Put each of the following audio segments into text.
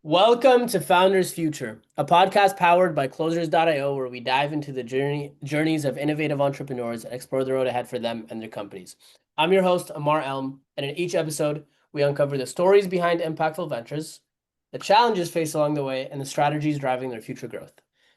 Welcome to Founders Future, a podcast powered by Closers.io, where we dive into the journeys of innovative entrepreneurs and explore the road ahead for them and their companies. I'm your host, Ammar, and in each episode, we uncover the stories behind impactful ventures, the challenges faced along the way, and the strategies driving their future growth.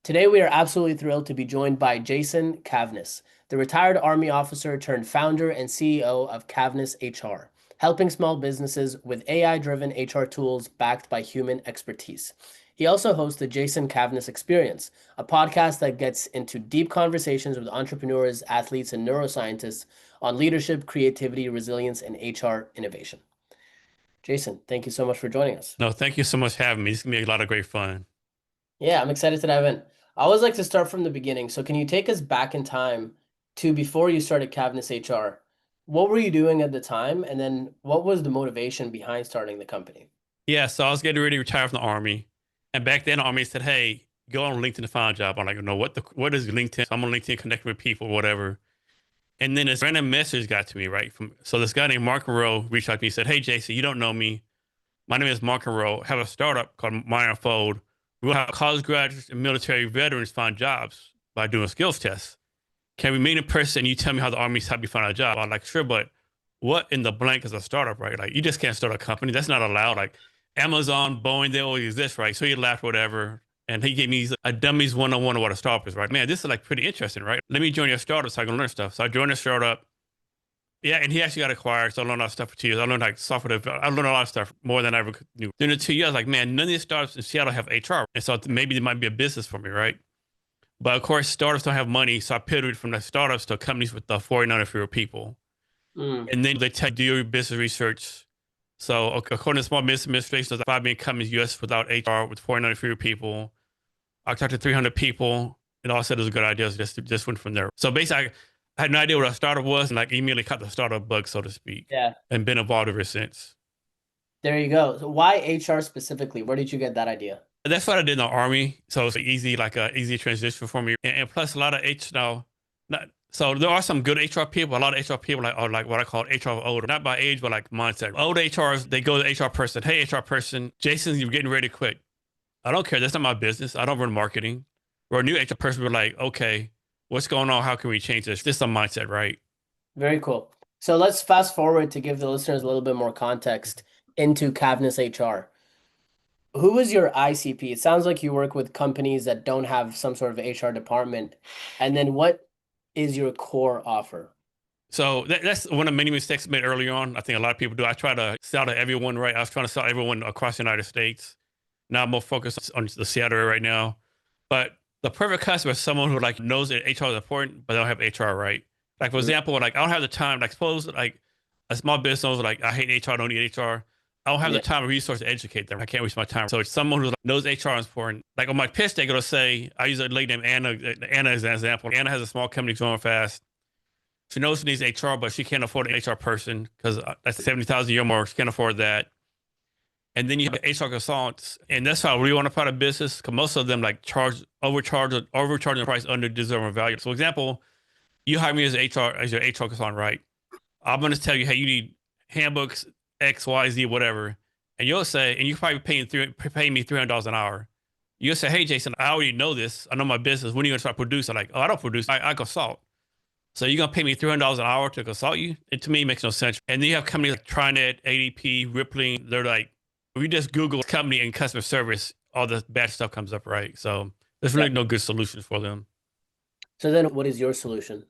Today, we are absolutely thrilled to be joined by Jason Cavness, the retired Army officer turned founder and CEO of Cavness HR, helping small businesses with AI-driven HR tools backed by human expertise. He also hosts the Jason Cavness Experience, a podcast that gets into deep conversations with entrepreneurs, athletes, and neuroscientists on leadership, creativity, resilience, and HR innovation. Jason, thank you so much for joining us. No, thank you so much for having me. It's gonna be a lot of great fun. Yeah, I'm excited to dive in. I always like to start from the beginning. So can you take us back in time to before you started Cavness HR? What were you doing at the time? And then what was the motivation behind starting the company? Yeah, so I was getting ready to retire from the Army. And back then the Army said, hey, go on LinkedIn to find a job. I'm like, no, what is LinkedIn? So I'm on LinkedIn connecting with people, whatever. And then this random message got to me, right? So this guy named Mark Rowe reached out to me and said, hey Jason, you don't know me. My name is Mark Rowe. I have a startup called My Unfold. We'll have college graduates and military veterans find jobs by doing skills tests. Can we meet in person? You tell me how the Army's helped you find a job. I'm like, sure, but what in the blank is a startup, right? Like, you just can't start a company. That's not allowed. Like, Amazon, Boeing, they all use this, right? So he laughed, whatever. And he gave me a dummies 101 of what a startup is, right? Man, this is like pretty interesting, right? Let me join your startup so I can learn stuff. So I joined the startup. Yeah, and he actually got acquired. So I learned a lot of stuff for 2 years. I learned like software development. I learned a lot of stuff more than I ever knew. During the 2 years, like, man, none of these startups in Seattle have HR. And so maybe there might be a business for me, right? But of course, startups don't have money. So I pivoted from the startups to companies with 49 or fewer people. Mm. And then they do your business research. So according to Small Business Administration, there's 5 million companies in the U.S. without HR, with 49 or fewer people. I talked to 300 people, and all said it was a good idea. So just went from there. So basically, I had no idea what a startup was, and like immediately caught the startup bug, so to speak, Yeah, and been involved ever since. there you go. So why HR specifically? Where did you get that idea? That's what I did in the Army. So it's easy, like a easy transition for me. And plus, a lot of H now, not, so there are some good HR people. A lot of HR people are like what I call HR older, not by age, but like mindset. Old HRs, they go to the HR person. Hey, HR person, Jason, you're getting ready to quit. I don't care. That's not my business. I don't run marketing. Or a new HR person, we're like, okay, what's going on? How can we change this? This is a mindset, right? Very cool. So let's fast forward to give the listeners a little bit more context into Cavness HR. Who is your ICP? It sounds like you work with companies that don't have some sort of HR department. And then what is your core offer? So that's one of many mistakes I made early on. I think a lot of people do. I try to sell to everyone, right? I was trying to sell everyone across the United States. Now I'm more focused on the Seattle area right now. But the perfect customer is someone who like knows that HR is important, but they don't have HR right. Like for example, like I don't have the time. Like suppose like a small business owner like I hate HR, don't need HR. I don't have the Yeah. time or resource to educate them. I can't waste my time. So it's someone who knows HR is important. Like on my pitch deck, it'll say I use a lady named Anna. Anna is an example. Anna has a small company growing fast. She knows she needs HR, but she can't afford an HR person because that's 70,000 a year more. She can't afford that. And then you have HR consultants, and that's how we want to part of business. Because most of them like overcharging the price under deserving value. So, example, you hire me as your HR consultant, right? I'm going to tell you, hey, you need handbooks X, Y, Z, whatever, and you'll say, and you're probably paying me $300 an hour. You'll say, hey, Jason, I already know this. I know my business. When are you going to start producing? Like, oh, I don't produce. I consult. So you're gonna pay me $300 an hour to consult you? It to me makes no sense. And then you have companies like TriNet, ADP, Rippling. They're like, if you just Google company and customer service, all the bad stuff comes up, right? So there's Yeah. really no good solutions for them. So then what is your solution?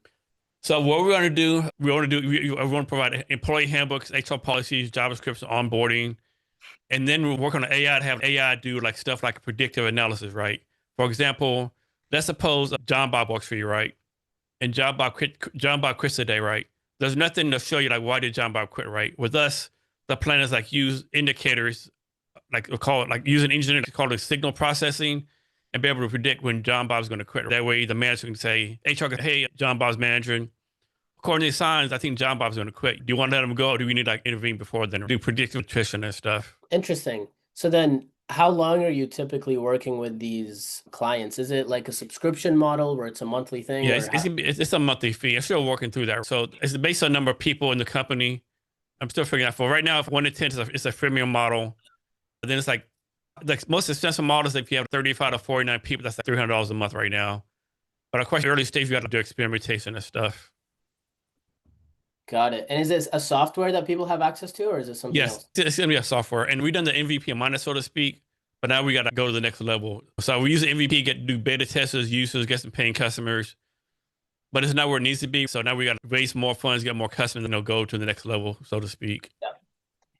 So what we're gonna do, we want to provide employee handbooks, HR policies, JavaScript, onboarding, and then we'll work on the AI to have AI do like stuff like predictive analysis, right? For example, let's suppose John Bob works for you, right? And John Bob quits today, right? There's nothing to show you like why did John Bob quit, right? With us, the plan is like use indicators, like we call it like use an engineer to call it signal processing and be able to predict when John Bob's going to quit. That way the manager can say, HR can, hey, John Bob's manager, according to the signs, I think John Bob's going to quit. Do you want to let him go or do we need to like intervene before then? Do predictive nutrition and stuff. Interesting. So then how long are you typically working with these clients? Is it like a subscription model where it's a monthly thing Yeah, or how? it's a monthly fee. I'm still working through that. So it's based on the number of people in the company. I'm still figuring out. For right now, if 1 to 10 it's a freemium model. But then it's like The most expensive models, if you have 35 to 49 people, that's like $300 a month right now. But of course, early stage, you got to do experimentation and stuff. Got it. And is this a software that people have access to, or is it something Yes, else? it's going to be a software. And we've done the MVP minus, so to speak. But now we got to go to the next level. So we use the MVP, do beta testers, users, get some paying customers. But it's not where it needs to be. So now we got to raise more funds, get more customers, and they'll go to the next level, so to speak. Yeah.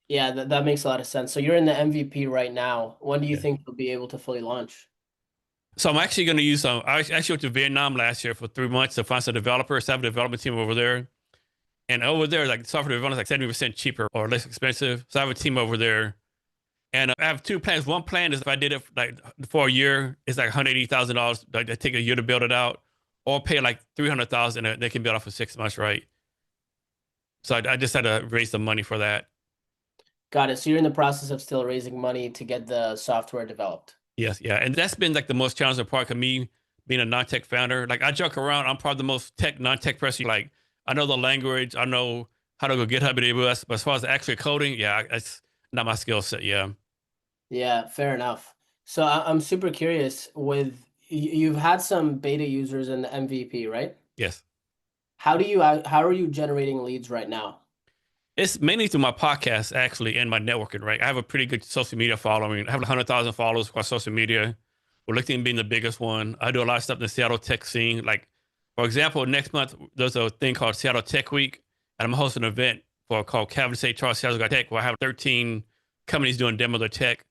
Yeah, that makes a lot of sense. So you're in the MVP right now. When do you Yeah. think you'll be able to fully launch? So I'm actually going to use some. I actually went to Vietnam last year for 3 months to find some developers, have a development team over there. And over there, like software development is like 70% cheaper or less expensive. So I have a team over there. And I have two plans. One plan is if I did it like for a year, it's like $180,000. Like they take a year to build it out, or pay like $300,000 and they can build it for 6 months, right? So I just had to raise the money for that. Got it. So you're in the process of still raising money to get the software developed. Yes, yeah. And that's been like the most challenging part of me being a non-tech founder. Like I joke around, I'm probably the most non-tech person. Like I know the language, I know how to go GitHub and AWS, but as far as actually coding, yeah, it's not my skill set. Yeah. Yeah, fair enough. So I'm super curious with you've had some beta users in the MVP, right? Yes. How are you generating leads right now? It's mainly through my podcast, actually, and my networking, right? I have a pretty good social media following. I have 100,000 followers across social media, with LinkedIn being the biggest one. I do a lot of stuff in the Seattle tech scene. Like, for example, next month, there's a thing called Seattle Tech Week, and I'm hosting an event called Cavness HR Seattle Got Tech, where I have 13 companies doing demo their tech,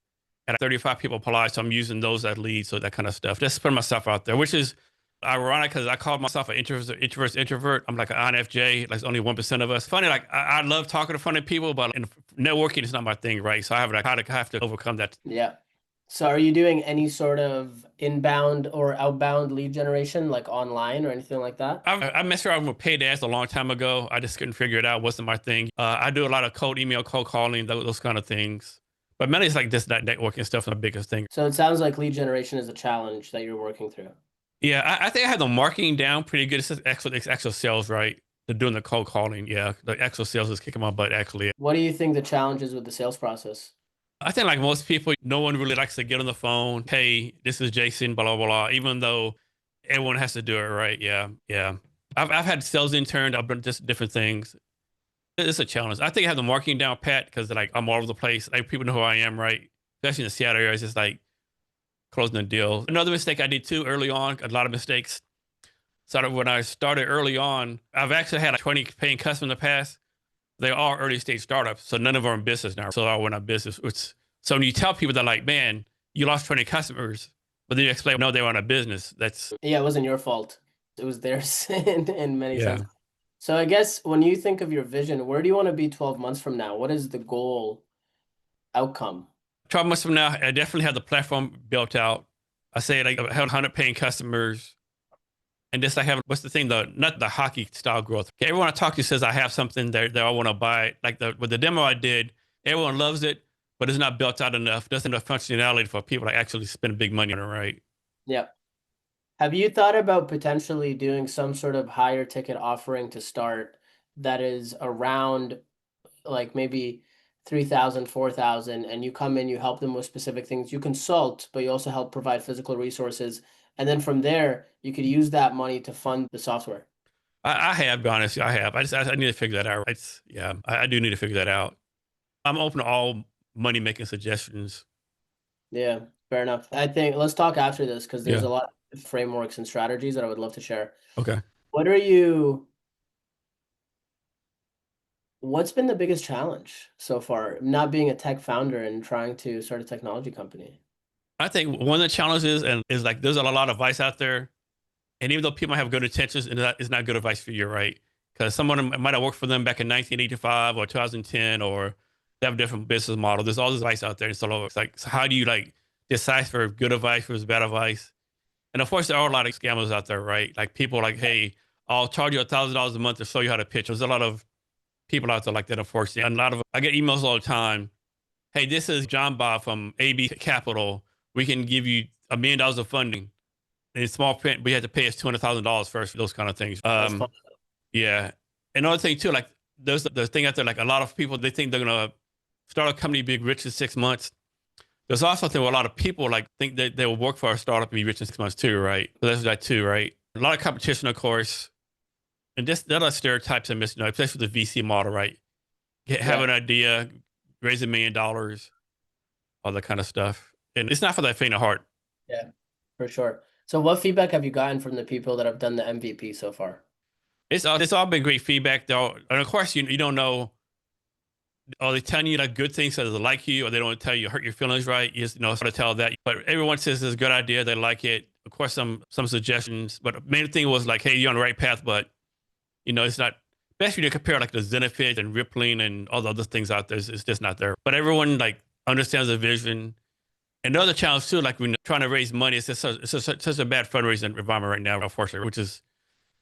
and 35 people apply. So I'm using those as leads, so that kind of stuff. Just putting myself out there, which is ironic because I call myself an introvert. I'm like an INFJ, like only 1% of us. Funny, like I love talking to funny people, but in networking is not my thing, right? So I have to overcome that. Yeah. So are you doing any sort of inbound or outbound lead generation, like online or anything like that? I messed around with paid ads a long time ago. I just couldn't figure it out. Wasn't my thing. I do a lot of cold email, cold calling, those kind of things. But mainly it's like this, that networking stuff is the biggest thing. So it sounds like lead generation is a challenge that you're working through. Yeah, I think I have the marketing down pretty good. It's actual sales, right? They're doing the cold calling. Yeah, the actual sales is kicking my butt, actually. What do you think the challenge is with the sales process? I think like most people, no one really likes to get on the phone. Hey, this is Jason, blah, blah, blah, even though everyone has to do it, right? Yeah, yeah. I've had sales interned. I've done just different things. It's a challenge. I think I have the marketing down pat because like I'm all over the place. Like people know who I am, right? Especially in the Seattle area, it's just like closing the deal. Another mistake I did too early on, a lot of mistakes. So when I started early on, I've actually had like 20 paying customers in the past. They are early stage startups, so none of them are in business now. So I went out business. So when you tell people that like, man, you lost 20 customers, but then you explain, no, they were on a business. That's Yeah, it wasn't your fault. It was theirs in many yeah. senses. So I guess when you think of your vision, where do you want to be 12 months from now? What is the goal outcome? 12 months from now, I definitely have the platform built out. I say like I have 100 paying customers. And just like have what's the thing, not the hockey style growth. Everyone I talk to says I have something that they all want to buy it. Like with the demo I did, everyone loves it, but it's not built out enough. Doesn't have functionality for people to actually spend big money on it, right? Yeah. Have you thought about potentially doing some sort of higher ticket offering to start that is around like maybe 3,000, 4,000, and you come in, you help them with specific things. You consult, but you also help provide physical resources. And then from there, you could use that money to fund the software. I have, to be honest, I have. I need to figure that out. Yeah, I do need to figure that out. I'm open to all money making suggestions. Yeah, fair enough. I think let's talk after this because there's Yeah. a lot of frameworks and strategies that I would love to share. Okay. What what's been the biggest challenge so far, not being a tech founder and trying to start a technology company? I think one of the challenges and is like there's a lot of advice out there. And even though people have good intentions, it's not good advice for you, right? Because someone might have worked for them back in 1985 or 2010, or they have a different business model. There's all this advice out there. And so it's like, so how do you like decipher good advice versus bad advice? And of course, there are a lot of scammers out there, right? Like people like, hey, I'll charge you $1,000 a month to show you how to pitch. There's a lot of people out there like that, unfortunately. And I get emails all the time. Hey, this is John Bob from AB Capital. We can give you $1 million of funding in small print, but you have to pay us $200,000 first for those kind of things. That's fun. Yeah. Another thing too, like there's the thing out there, like a lot of people, they think they're going to start a company, be rich in 6 months. There's also thing where a lot of people like think that they will work for a startup and be rich in 6 months too, right? So there's that too, right? A lot of competition, of course, and just the other stereotypes and missing, especially with the VC model, right? Have Yeah, an idea, raise $1 million, all that kind of stuff, and it's not for that faint of heart. yeah, for sure. So what feedback have you gotten from the people that have done the MVP so far? It's all been great feedback though, and of course you don't know. Are they telling you like good things so they like you, or they don't tell you hurt your feelings, right? You just sort of tell that. But everyone says it's a good idea, they like it. Of course, some suggestions, but the main thing was like, hey, you're on the right path, but it's not best for you to compare like the Zenefit and Rippling and all the other things out there. It's just not there. But everyone like understands the vision. And the other challenge too, like when you're trying to raise money, such a bad fundraising environment right now, unfortunately, which is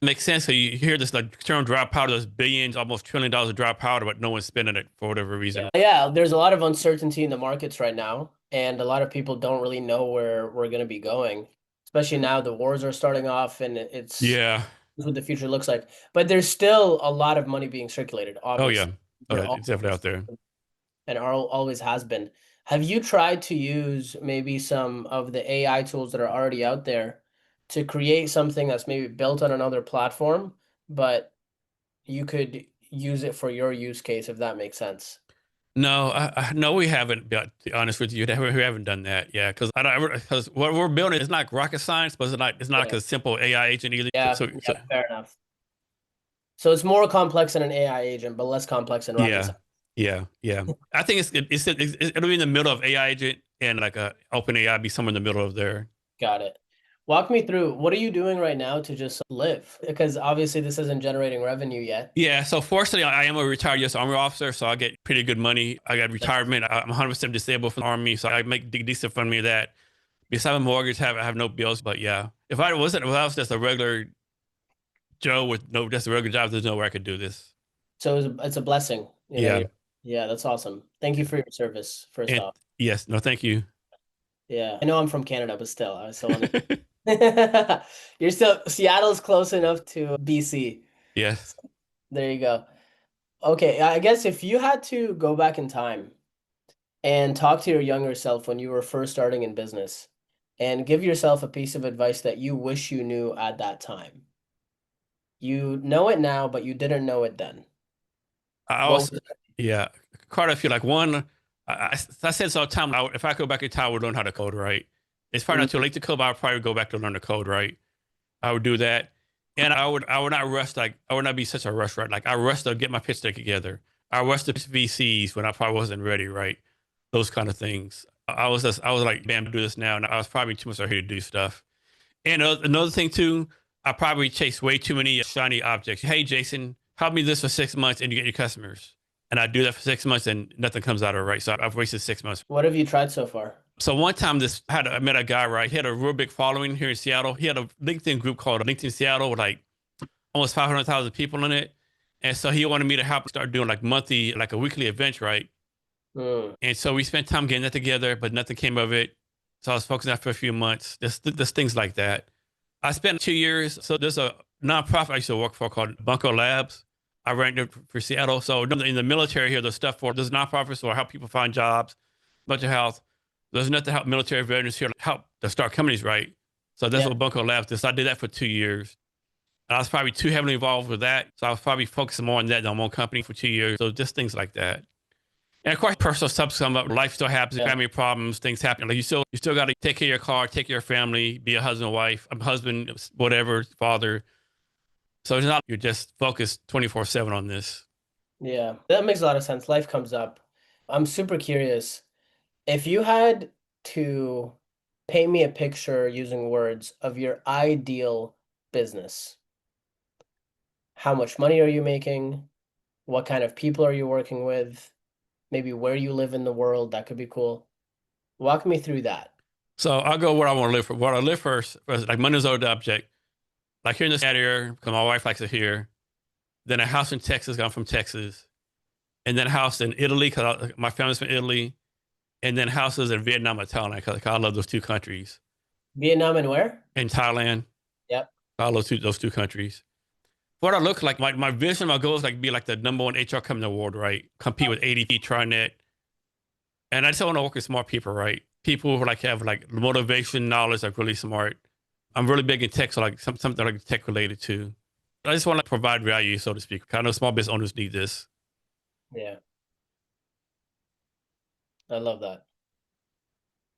makes sense. So you hear this like term dry powder, there's billions, almost $1 trillion of dry powder, but no one's spending it for whatever reason. Yeah, there's a lot of uncertainty in the markets right now, and a lot of people don't really know where we're going to be going, especially now the wars are starting off and it's Yeah. what the future looks like. But there's still a lot of money being circulated, Oh yeah. obviously. Oh, There it's definitely out there. and always has been. Have you tried to use maybe some of the AI tools that are already out there to create something that's maybe built on another platform, but you could use it for your use case, if that makes sense? No, no, we haven't. To be honest with you, we haven't done that. Yeah, because what we're building is not rocket science, but it's not like Yeah, a simple AI agent either. yeah, So fair enough. So it's more complex than an AI agent, but less complex than rocket yeah, science. yeah. I think it'll be in the middle of AI agent and like a open AI be somewhere in the middle of there. Got it. Walk me through, what are you doing right now to just live? Because obviously this isn't generating revenue yet. Yeah, so fortunately, I am a retired U.S. Army officer, so I get pretty good money. I got Nice. retirement. I'm 100% disabled from the Army, so I make decent from me of that. Besides my mortgage, I have no bills. But yeah, if I was just a regular Joe with no just a regular job, there's no way I could do this. So it's a blessing, Yeah, yeah, that's awesome. Thank you for your service, first and off. yes, no, thank you. Yeah. I know I'm from Canada, but still, I still want to. You're still, Seattle's close enough to BC. Yes. There you go. Okay, I guess if you had to go back in time and talk to your younger self when you were first starting in business and give yourself a piece of advice that you wish you knew at that time. You know it now, but you didn't know it then. I What also, was it? yeah, Carter, I feel like one, I said this all the time. If I go back in time, I would learn how to code, right? It's probably Mm, not too late to code, but I'd probably go back to learn the code, right? I would do that. And I would not rush, like, I would not be such a rush, right? Like, I rushed to get my pitch deck together. I rushed to VCs when I probably wasn't ready, right? Those kind of things. I was like, bam, do this now. And I was probably too much here to do stuff. And another thing too, I probably chase way too many shiny objects. Hey, Jason, help me this for 6 months and you get your customers. And I do that for 6 months and nothing comes out of it, right. So I've wasted 6 months. What have you tried so far? So one time I met a guy, right? He had a real big following here in Seattle. He had a LinkedIn group called LinkedIn Seattle with like almost 500,000 people in it. And so he wanted me to help start doing like monthly, like a weekly event, right? Mm, And so we spent time getting that together, but nothing came of it. So I was focusing on that for a few months. There's things like that. I spent 2 years. So there's a nonprofit I used to work for called Bunko Labs. I ran it for Seattle. So in the military here, there's stuff for there's nonprofits to help people find jobs, mental health. There's nothing to help military veterans here, help to start companies, right? So that's yeah, what Bunko Labs is. So I did that for 2 years. And I was probably too heavily involved with that. So I was probably focusing more on that than my own company for 2 years. So just things like that. And of course, personal stuff come up. Life still happens. yeah, Family problems, things happen. Like you still got to take care of your car, take care of your family, be a husband, wife, a husband, whatever, father. So it's not you're just focused 24/7 on this. yeah. That makes a lot of sense. Life comes up. I'm super curious. If you had to paint me a picture using words of your ideal business, how much money are you making? What kind of people are you working with? Maybe where you live in the world, that could be cool. Walk me through that. So I'll go where I want to live. For what I live first, like money's the object. Like here in this area, because my wife likes it here. Then a house in Texas. I'm from Texas, and then a house in Italy because my family's from Italy, and then houses in Vietnam and Thailand because I love those two countries. Vietnam and where? In Thailand, Yep. I love those two countries. What I look like, my vision, my goal is like be like the number one HR company in the world, right? Compete with ADP, TriNet, and I just want to work with smart people, right? people who like have like motivation, knowledge, like really smart. I'm really big in tech, so like something like tech related too. I just want to provide value, so to speak. I know small business owners need this. Yeah, I love that.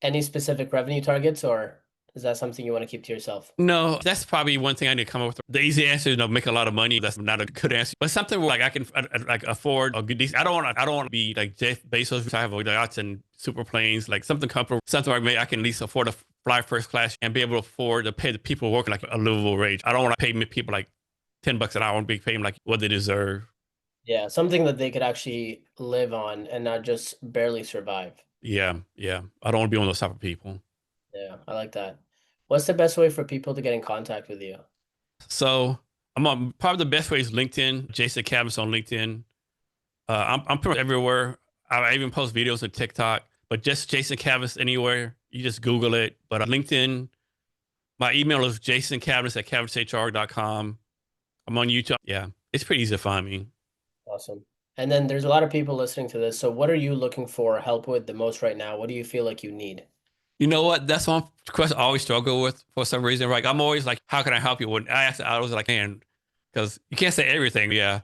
Any specific revenue targets, or is that something you want to keep to yourself? No, that's probably one thing I need to come up with. The easy answer is make a lot of money. That's not a good answer, but something where like I can like afford a good. I don't want to be like Jeff Bezos, which I have yachts and super planes. Like something comfortable, something where maybe I can at least afford to fly first class and be able to afford to pay the people working like a livable wage. I don't want to pay people like $10 an hour. I want to be paying like what they deserve. Yeah, something that they could actually live on and not just barely survive. Yeah, yeah. I don't want to be one of those type of people. Yeah, I like that. What's the best way for people to get in contact with you? So I'm on, probably the best way is LinkedIn. Jason Cavness on LinkedIn. I'm pretty much everywhere. I even post videos on TikTok, but just Jason Cavness anywhere. You just Google it. But LinkedIn, my email is jasoncavness@cavnesshr.com. I'm on YouTube. Yeah, it's pretty easy to find me. Awesome. And then there's a lot of people listening to this. So what are you looking for help with the most right now? What do you feel like you need? You know what? That's one question I always struggle with for some reason. Like I'm always like, how can I help you? When I ask, I was like, man, because you can't say everything. Yeah,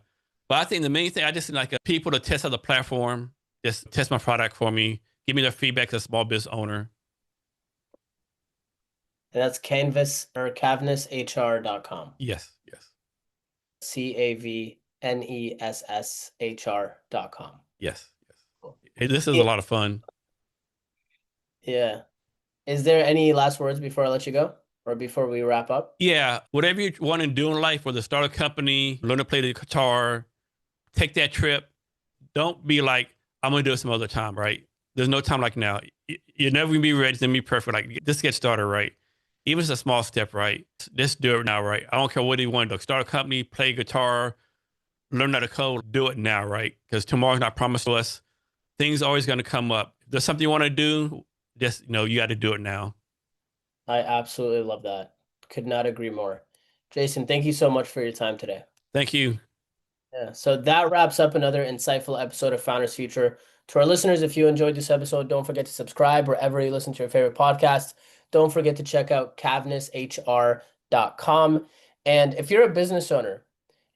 but I think the main thing I just like people to test out the platform, just test my product for me, give me their feedback as a small business owner. And that's Canvas or CavnessHR.com. Yes, yes, CavnessHR.com. yes, yes. Cool. Hey, this is a Yeah. lot of fun. Yeah. Is there any last words before I let you go or before we wrap up? Yeah, whatever you want to do in life, whether start a company, learn to play the guitar, take that trip. Don't be like, I'm gonna do it some other time, right? There's no time like now. You're never gonna be ready to be perfect. Like just get started, right? Even if it's a small step, right? Just do it now, right? I don't care what you want to do. Start a company, play guitar, learn how to code, do it now, right? Because tomorrow's not promised to us. Things are always gonna come up. If there's something you want to do, just you got to do it now. I absolutely love that. Could not agree more. Jason, thank you so much for your time today. Thank you. Yeah, so that wraps up another insightful episode of Founders Future. To our listeners, if you enjoyed this episode, don't forget to subscribe wherever you listen to your favorite podcast. Don't forget to check out CavnessHR.com. And if you're a business owner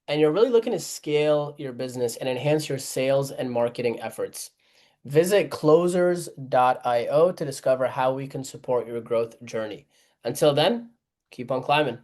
and you're really looking to scale your business and enhance your sales and marketing efforts, visit closers.io to discover how we can support your growth journey. Until then, keep on climbing.